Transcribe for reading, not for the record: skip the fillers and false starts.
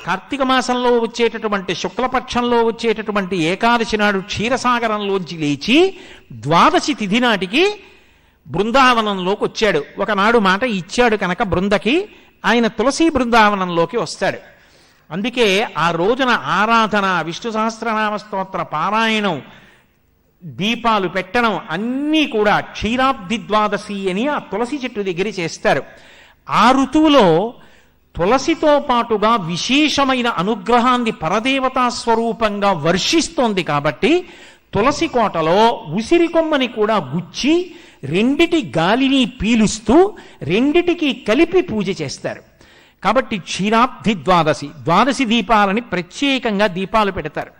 కార్తీక మాసంలో వచ్చేటటువంటి శుక్లపక్షంలో వచ్చేటటువంటి ఏకాదశి నాడు క్షీరసాగరంలోంచి లేచి ద్వాదశి తిథి నాటికి బృందావనంలోకి వచ్చాడు. ఒకనాడు మాట ఇచ్చాడు కనుక బృందకి ఆయన తులసి బృందావనంలోకి వస్తాడు. అందుకే ఆ రోజున ఆరాధన, విష్ణు సహస్రనామ స్తోత్ర పారాయణం, దీపాలు పెట్టడం అన్నీ కూడా క్షీరాబ్ది ద్వాదశి అని ఆ తులసి చెట్టు దగ్గర చేస్తారు. ఆ ఋతువులో తులసితో పాటుగా విశేషమైన అనుగ్రహాన్ని పరదేవతా స్వరూపంగా వర్షిస్తోంది కాబట్టి తులసి కోటలో ఉసిరి కొమ్మని కూడా గుచ్చి రెండిటి గాలిని పీలుస్తూ రెండిటికి కలిపి పూజ చేస్తారు. కాబట్టి క్షీరాబ్ది ద్వాదశి, ద్వాదశి దీపాలని ప్రత్యేకంగా దీపాలు పెడతారు.